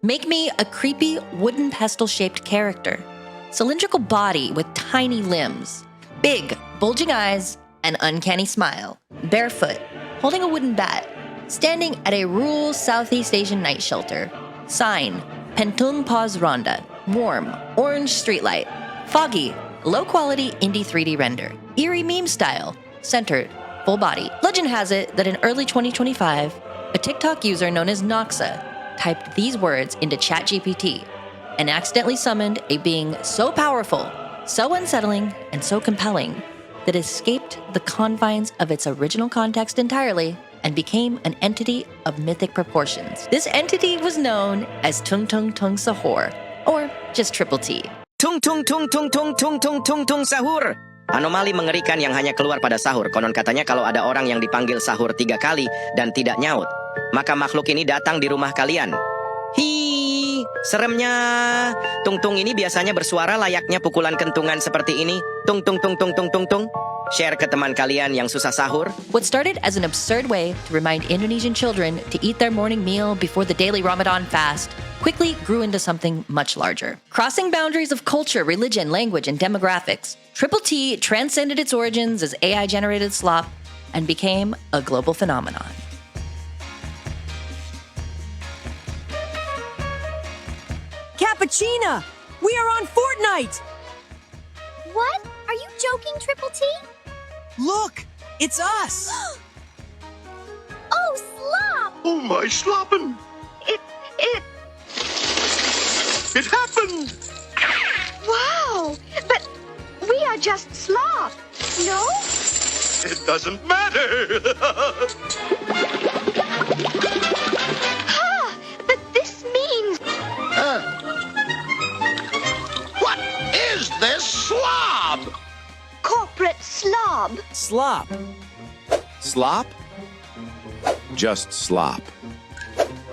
Make me a creepy wooden pestle-shaped character. Cylindrical body with tiny limbs. Big, bulging eyes, an uncanny smile. Barefoot, holding a wooden bat. Standing at a rural Southeast Asian night shelter. Sign, PENTUNG POS RONDA. Warm, orange streetlight. Foggy, low-quality indie 3D render. Eerie meme style. Centered, full body. Legend has it that in early 2025, a TikTok user known as Noxa typed these words into ChatGPT and accidentally summoned a being so powerful, so unsettling, and so compelling that it escaped the confines of its original context entirely and became an entity of mythic proportions. This entity was known as Tung Tung Tung Sahur, or just Triple T. Tung Tung Tung Tung Tung Tung Tung Tung Tung Sahur. Anomali mengerikan yang hanya keluar pada sahur. Konon katanya kalau ada orang yang dipanggil sahur 3 kali dan tidak nyaut, maka makhluk ini datang di rumah kalian. Hi, seremnya. Tung Tung ini biasanya bersuara layaknya pukulan kentungan seperti ini. Tung Tung Tung Tung Tung Tung Tung. Share ke teman kalian yang susah sahur. What started as an absurd way to remind Indonesian children to eat their morning meal before the daily Ramadan fast quickly grew into something much larger. Crossing boundaries of culture, religion, language, and demographics, Triple T transcended its origins as AI-generated slop and became a global phenomenon. Cappuccino! We are on Fortnite! What? Are you joking, Triple T? Look! It's us! Oh, Slop! Oh, my sloppin'! It happened! Wow! But we are just Slop, no? It doesn't matter! But this means... What is this slob? corporate slob. Slop. Slop? Just slop.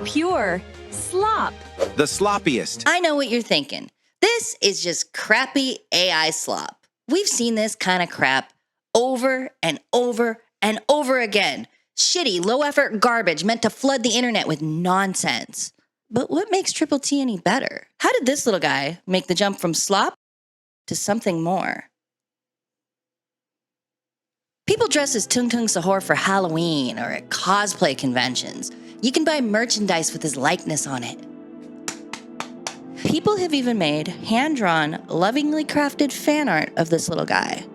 Pure slop. The sloppiest. I know what you're thinking. This is just crappy AI slop. We've seen this kind of crap over and over and over again. Shitty, low-effort garbage meant to flood the internet with nonsense. But what makes Triple T any better? How did this little guy make the jump from slop to something more? People dress as Tung Tung Sahur for Halloween or at cosplay conventions. You can buy merchandise with his likeness on it. People have even made hand-drawn, lovingly crafted fan art of this little guy.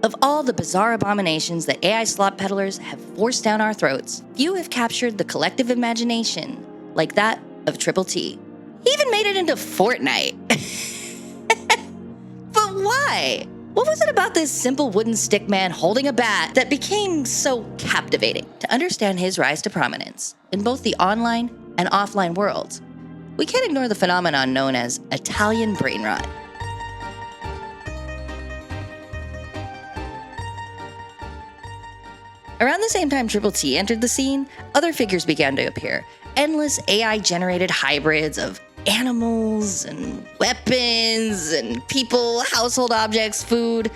Of all the bizarre abominations that AI slop peddlers have forced down our throats, few have captured the collective imagination like that of Triple T. He even made it into Fortnite. But why? What was it about this simple wooden stick man holding a bat that became so captivating? To understand his rise to prominence in both the online and offline worlds, we can't ignore the phenomenon known as Italian brain rot. Around the same time Triple T entered the scene, other figures began to appear. Endless AI-generated hybrids of animals and weapons and people, household objects, food,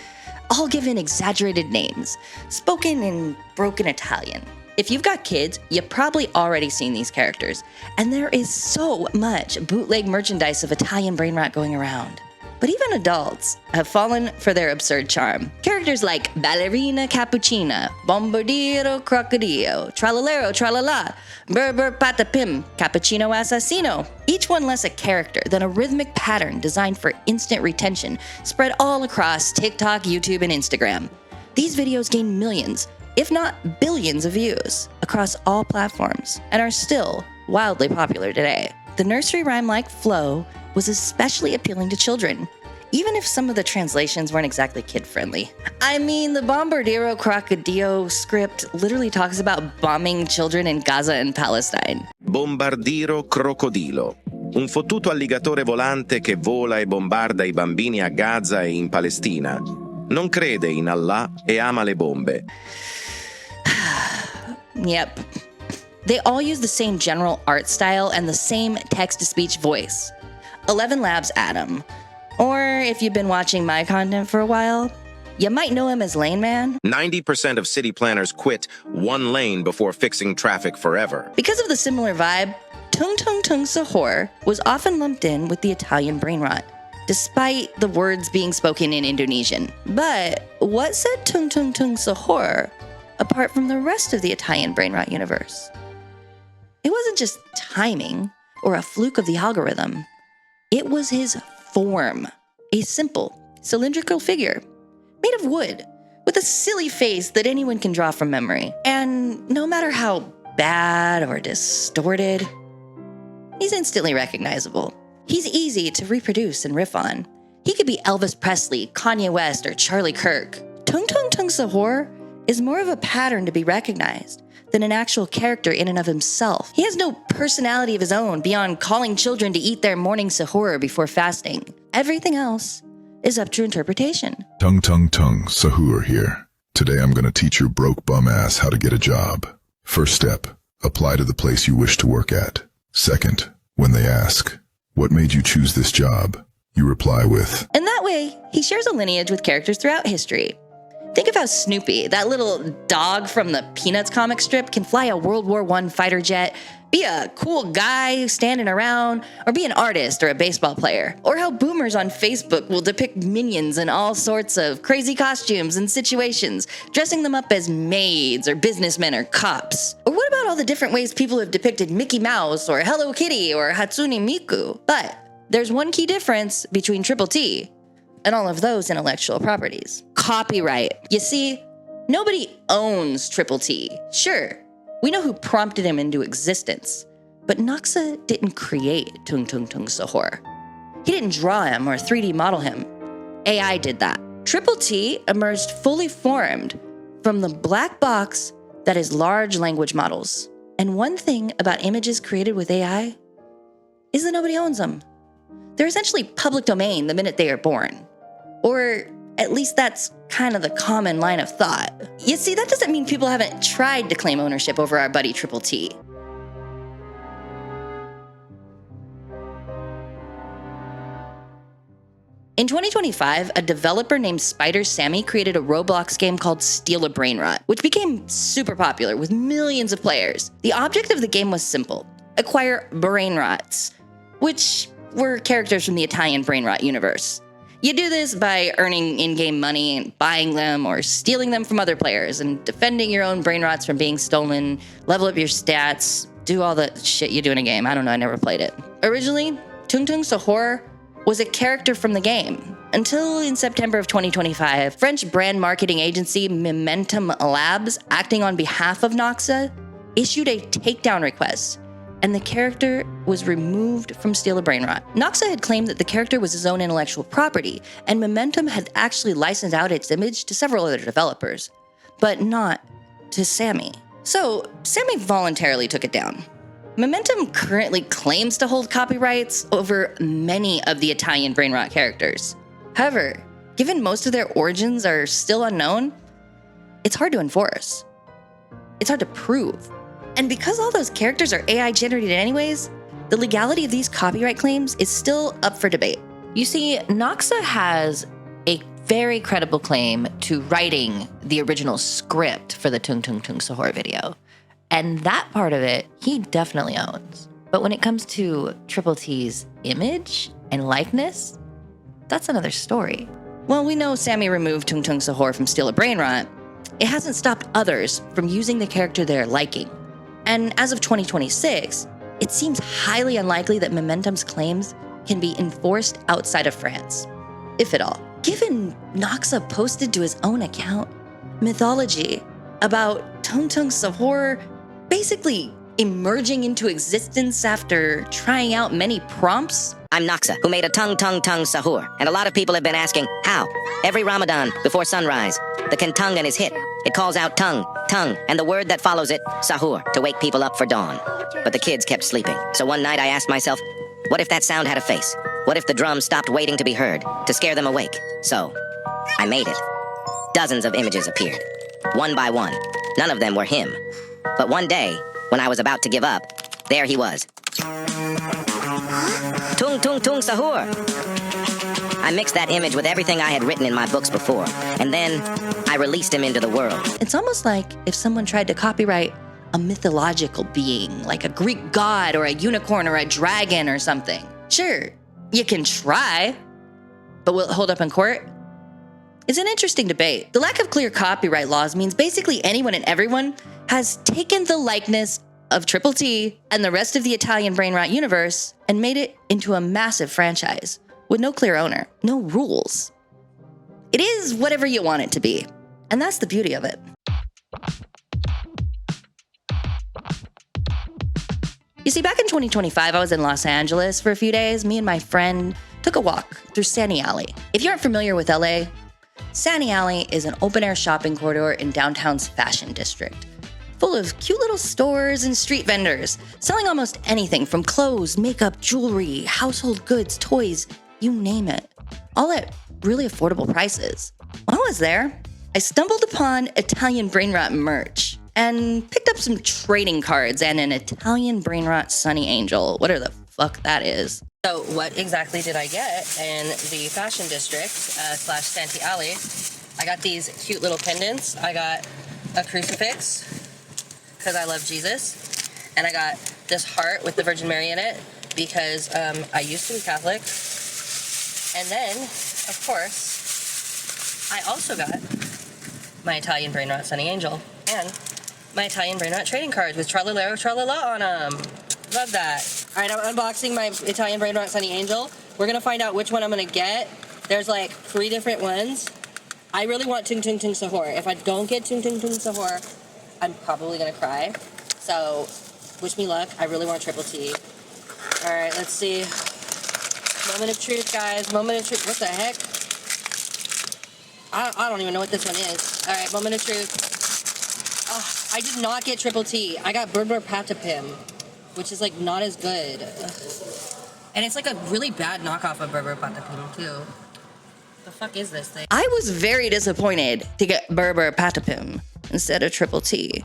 all given exaggerated names, spoken in broken Italian. If you've got kids, you've probably already seen these characters, and there is so much bootleg merchandise of Italian brain rot going around. But even adults have fallen for their absurd charm. Characters like Ballerina Cappuccina, Bombardiero Crocodillo, Tralalero Tralala, Berber Patapim, Cappuccino Assassino. Each one less a character than a rhythmic pattern designed for instant retention spread all across TikTok, YouTube, and Instagram. These videos gain millions, if not billions of views across all platforms and are still wildly popular today. The nursery rhyme-like flow was especially appealing to children, even if some of the translations weren't exactly kid-friendly. I mean, the Bombardiero Crocodillo script literally talks about bombing children in Gaza and Palestine. Bombardiero crocodilo. Un fottuto alligatore volante che vola e bombarda i bambini a Gaza e in Palestina. Non crede in Allah e ama le bombe. Yep. They all use the same general art style and the same text-to-speech voice. 11 Labs Adam. Or if you've been watching my content for a while, you might know him as Lane Man. 90% of city planners quit one lane before fixing traffic forever. Because of the similar vibe, Tung Tung Tung Sahur was often lumped in with the Italian brain rot, despite the words being spoken in Indonesian. But what set Tung Tung Tung Sahur apart from the rest of the Italian brain rot universe? It wasn't just timing or a fluke of the algorithm. It was his form, a simple, cylindrical figure made of wood with a silly face that anyone can draw from memory. And no matter how bad or distorted, he's instantly recognizable. He's easy to reproduce and riff on. He could be Elvis Presley, Kanye West, or Charlie Kirk. Tung Tung Tung Sahur is more of a pattern to be recognized than an actual character in and of himself. He has no personality of his own beyond calling children to eat their morning sahur before fasting. Everything else is up to interpretation. Tung Tung Tung Sahur here. Today I'm gonna teach your broke bum ass how to get a job. First step, apply to the place you wish to work at. Second, when they ask, what made you choose this job? You reply with, And that way, he shares a lineage with characters throughout history. Think of how Snoopy, that little dog from the Peanuts comic strip, can fly a World War I fighter jet, be a cool guy standing around, or be an artist or a baseball player. Or how boomers on Facebook will depict minions in all sorts of crazy costumes and situations, dressing them up as maids or businessmen or cops. Or what about all the different ways people have depicted Mickey Mouse or Hello Kitty or Hatsune Miku? But there's one key difference between Triple T and all of those intellectual properties. Copyright. You see, nobody owns Triple T. Sure, we know who prompted him into existence, but Noxa didn't create Tung Tung Tung Sahur. He didn't draw him or 3D model him. AI did that. Triple T emerged fully formed from the black box that is large language models. And one thing about images created with AI is that nobody owns them. They're essentially public domain the minute they are born. Or at least that's kind of the common line of thought. You see, that doesn't mean people haven't tried to claim ownership over our buddy Triple T. In 2025, a developer named Spider Sammy created a Roblox game called Steal a Brain Rot, which became super popular with millions of players. The object of the game was simple: acquire brain rots, which were characters from the Italian brain rot universe. You do this by earning in-game money and buying them or stealing them from other players and defending your own brain rots from being stolen, level up your stats, do all the shit you do in a game. I don't know, I never played it. Originally, Tung Tung Sahur was a character from the game until in September of 2025, French brand marketing agency Momentum Labs, acting on behalf of Noxa, issued a takedown request, and the character was removed from Steal a Brain Rot. Noxa had claimed that the character was his own intellectual property, and Momentum had actually licensed out its image to several other developers, but not to Sammy. So Sammy voluntarily took it down. Momentum currently claims to hold copyrights over many of the Italian brain rot characters. However, given most of their origins are still unknown, it's hard to enforce. It's hard to prove. And because all those characters are AI generated anyways, the legality of these copyright claims is still up for debate. You see, Noxa has a very credible claim to writing the original script for the Tung Tung Tung Sahur video. And that part of it, he definitely owns. But when it comes to Triple T's image and likeness, that's another story. Well, we know Sammy removed Tung Tung Sahur from Steal a Brain Rot. It hasn't stopped others from using the character they're liking. And as of 2026, it seems highly unlikely that Momentum's claims can be enforced outside of France, if at all. Given Noxa posted to his own account mythology about Tung Tung Sahur basically emerging into existence after trying out many prompts. I'm Noxa, who made a Tung Tung Tung Sahur, and a lot of people have been asking, how? Every Ramadan, before sunrise, the kentungan is hit. It calls out tongue, tongue, and the word that follows it, sahur, to wake people up for dawn. But the kids kept sleeping. So one night I asked myself, what if that sound had a face? What if the drum stopped waiting to be heard, to scare them awake? So, I made it. Dozens of images appeared, one by one. None of them were him. But one day, when I was about to give up, there he was. Tung Tung Tung Sahur! I mixed that image with everything I had written in my books before, and then I released him into the world. It's almost like if someone tried to copyright a mythological being, like a Greek god or a unicorn or a dragon or something. Sure, you can try, but will it hold up in court? It's an interesting debate. The lack of clear copyright laws means basically anyone and everyone has taken the likeness of Triple T and the rest of the Italian brain rot universe and made it into a massive franchise with no clear owner, no rules. It is whatever you want it to be, and that's the beauty of it. You see, back in 2025, I was in Los Angeles for a few days. Me and my friend took a walk through Santee Alley. If you aren't familiar with LA, Santee Alley is an open-air shopping corridor in downtown's fashion district, full of cute little stores and street vendors selling almost anything from clothes, makeup, jewelry, household goods, toys, you name it, all at really affordable prices. While I was there, I stumbled upon Italian brain rot merch and picked up some trading cards and an Italian brain rot Sunny Angel, whatever the fuck that is. So what exactly did I get in the fashion district slash Santee Alley? I got these cute little pendants. I got a crucifix because I love Jesus. And I got this heart with the Virgin Mary in it because I used to be Catholic. And then, of course, I also got my Italian brain rot Sunny Angel and my Italian brain rot trading cards with tra-la-la, tra-la-la on them. Love that. All right, I'm unboxing my Italian brain rot Sunny Angel. We're going to find out which one I'm going to get. There's like 3 different ones. I really want Tung Tung Tung Sahur. If I don't get Tung Tung Tung Sahur, I'm probably going to cry. So, wish me luck. I really want Triple T. All right, let's see. Moment of truth, guys. Moment of truth. What the heck? I don't even know what this one is. All right, moment of truth. Oh, I did not get Triple T. I got Berber Patapim, which is like not as good. Ugh. And it's like a really bad knockoff of Berber Patapim too. The fuck is this thing? I was very disappointed to get Berber Patapim instead of Triple T.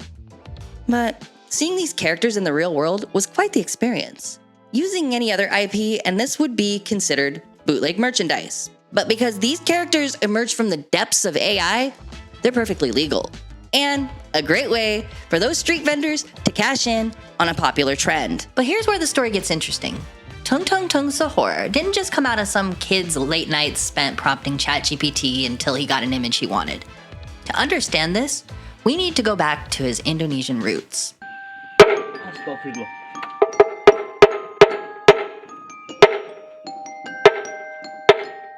But seeing these characters in the real world was quite the experience. Using any other IP, and this would be considered bootleg merchandise. But because these characters emerged from the depths of AI, they're perfectly legal. And a great way for those street vendors to cash in on a popular trend. But here's where the story gets interesting. Tung Tung Tung Sahur didn't just come out of some kid's late nights spent prompting ChatGPT until he got an image he wanted. To understand this, we need to go back to his Indonesian roots.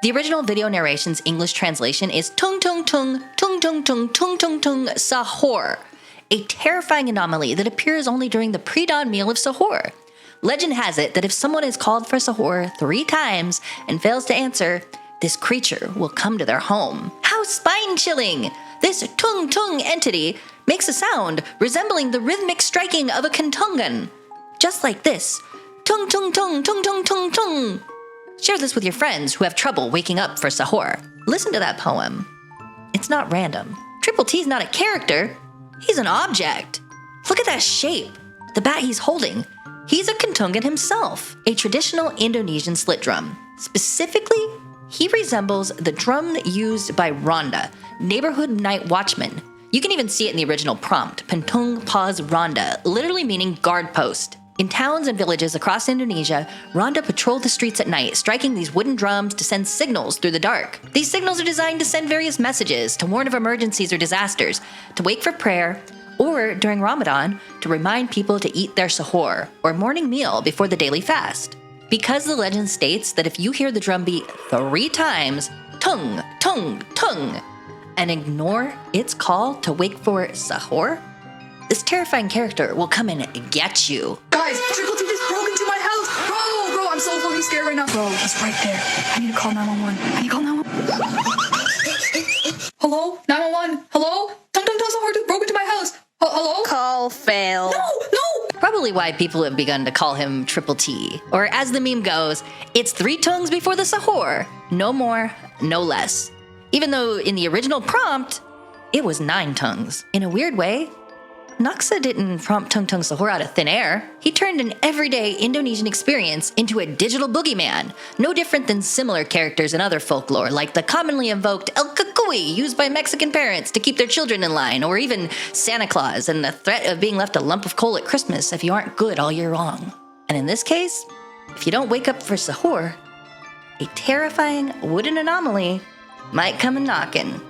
The original video narration's English translation is Tung Tung Tung Tung Tung Tung Tung Tung Tung Sahur, a terrifying anomaly that appears only during the pre-dawn meal of sahur. Legend has it that if someone is called for sahur 3 times and fails to answer, this creature will come to their home. How spine-chilling! This Tung Tung entity makes a sound resembling the rhythmic striking of a kentongan. Just like this. Tung Tung Tung Tung Tung Tung Tung. Share this with your friends who have trouble waking up for sahur. Listen to that poem. It's not random. Triple T's not a character. He's an object. Look at that shape. The bat he's holding. He's a kentongan himself, a traditional Indonesian slit drum. Specifically, he resembles the drum used by Ronda, neighborhood night watchmen. You can even see it in the original prompt, Pentung POS RONDA, literally meaning guard post. In towns and villages across Indonesia, Ronda patrol the streets at night, striking these wooden drums to send signals through the dark. These signals are designed to send various messages, to warn of emergencies or disasters, to wake for prayer, or during Ramadan, to remind people to eat their sahur, or morning meal before the daily fast. Because the legend states that if you hear the drum beat 3 times, tung, tung, tung, and ignore its call to wake for sahur, this terrifying character will come and get you. Guys, Triple T just broke into my house! Bro, I'm so fucking scared right now. Bro, he's right there. I need to call 911. I need to call 911. Hello? 911? Hello? Tung Tung Tung Sahur just broke into my house. Hello? Call fail. No! Probably why people have begun to call him Triple T. Or as the meme goes, it's 3 tongues before the sahur. No more, no less. Even though in the original prompt, it was 9 tongues. In a weird way, Naksa didn't prompt Tung Tung Sahur out of thin air. He turned an everyday Indonesian experience into a digital boogeyman, no different than similar characters in other folklore like the commonly invoked El Cuckoo hooey used by Mexican parents to keep their children in line, or even Santa Claus and the threat of being left a lump of coal at Christmas if you aren't good all year long. And in this case, if you don't wake up for sahur, a terrifying wooden anomaly might come a-knockin'.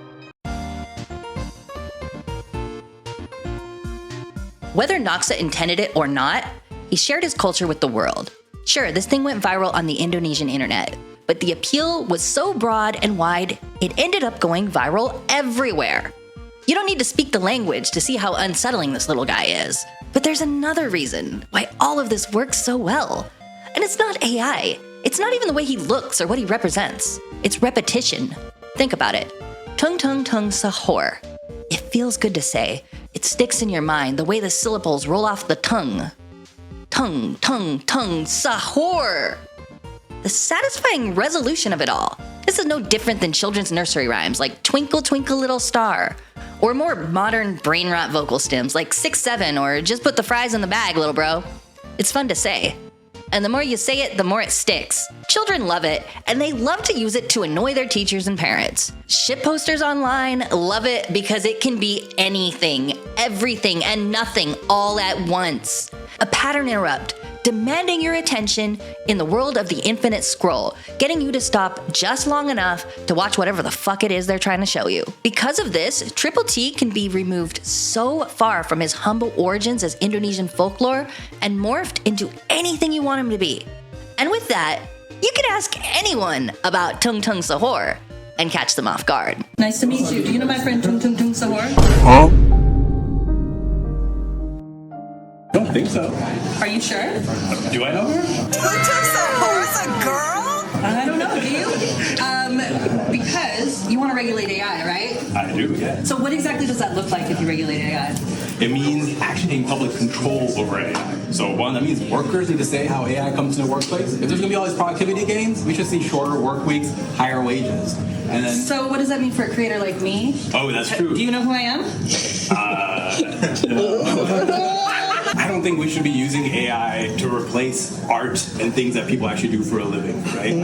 Whether Noxa intended it or not, he shared his culture with the world. Sure, this thing went viral on the Indonesian internet, but the appeal was so broad and wide, it ended up going viral everywhere. You don't need to speak the language to see how unsettling this little guy is. But there's another reason why all of this works so well. And it's not AI. It's not even the way he looks or what he represents. It's repetition. Think about it. Tung Tung Tung Sahur. It feels good to say. It sticks in your mind the way the syllables roll off the tongue. Tung, tung, tung, sahur. The satisfying resolution of it all. This is no different than children's nursery rhymes like Twinkle, Twinkle, Little Star, or more modern brain rot vocal stems like 6-7 or Just Put the Fries in the Bag, little bro. It's fun to say. And the more you say it, the more it sticks. Children love it, and they love to use it to annoy their teachers and parents. Shit posters online love it because it can be anything, everything, and nothing all at once. A pattern interrupt, demanding your attention in the world of the infinite scroll, getting you to stop just long enough to watch whatever the fuck it is they're trying to show you. Because of this, Triple T can be removed so far from his humble origins as Indonesian folklore and morphed into anything you want him to be. And with that, you can ask anyone about Tung Tung Sahur and catch them off guard. Nice to meet you. Do you know my friend Tung Tung Tung Sahur? Huh? I don't think so. Are you sure? Do I know her? Tung Tung Sahur's a girl? I don't know, do you? Because you want to regulate AI, right? I do, yeah. So what exactly does that look like if you regulate AI? It means actually taking public control over AI. So one, that means workers need to say how AI comes into the workplace. If there's going to be all these productivity gains, we should see shorter work weeks, higher wages. And then, so what does that mean for a creator like me? Oh, that's true. Do you know who I am? I don't think we should be using AI to replace art and things that people actually do for a living, right?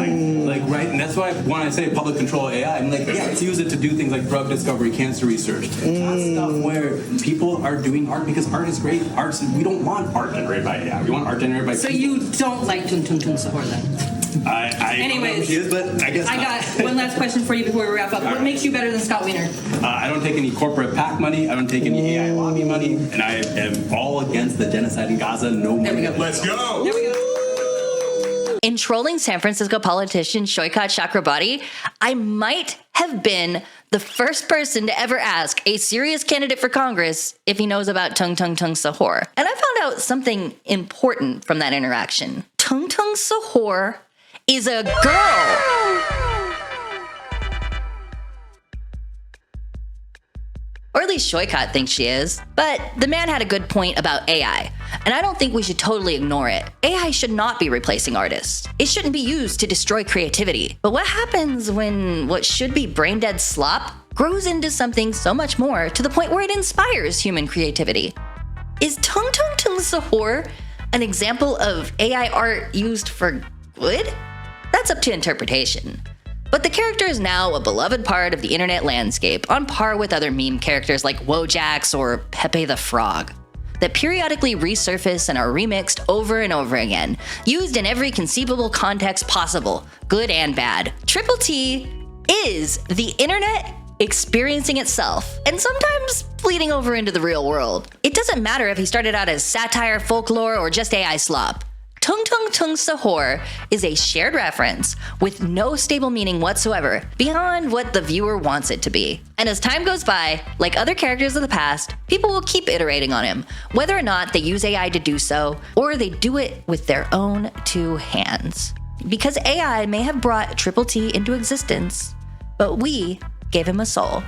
Right? And that's why when I say public control AI, I'm like, yeah, let's use it to do things like drug discovery, cancer research, not stuff where people are doing art because art is great. We don't want art generated by AI. We want art generated by people. So you don't like Tung Tung Tung Sahur then? Anyways, don't know who she is, but I guess I got one last question for you before we wrap up. What makes you better than Scott Wiener? I don't take any corporate PAC money. I don't take any AI lobby money, and I am all against the genocide in Gaza. No more. There we go. Let's go. There we go. In trolling San Francisco politician Shoykat Chakrabarti, I might have been the first person to ever ask a serious candidate for Congress if he knows about Tung Tung Tung Sahur. And I found out something important from that interaction. Tung Tung Sahur is a girl. Or at least Shoykat thinks she is. But the man had a good point about AI, and I don't think we should totally ignore it. AI should not be replacing artists. It shouldn't be used to destroy creativity. But what happens when what should be brain-dead slop grows into something so much more to the point where it inspires human creativity? Is Tung Tung Tung Sahur an example of AI art used for good? That's up to interpretation. But the character is now a beloved part of the internet landscape, on par with other meme characters like Wojax or Pepe the Frog, that periodically resurface and are remixed over and over again, used in every conceivable context possible, good and bad. Triple T is the internet experiencing itself, and sometimes bleeding over into the real world. It doesn't matter if he started out as satire, folklore, or just AI slop. Tung Tung Tung Sahur is a shared reference with no stable meaning whatsoever beyond what the viewer wants it to be. And as time goes by, like other characters of the past, people will keep iterating on him, whether or not they use AI to do so, or they do it with their own two hands. Because AI may have brought Triple T into existence, but we gave him a soul.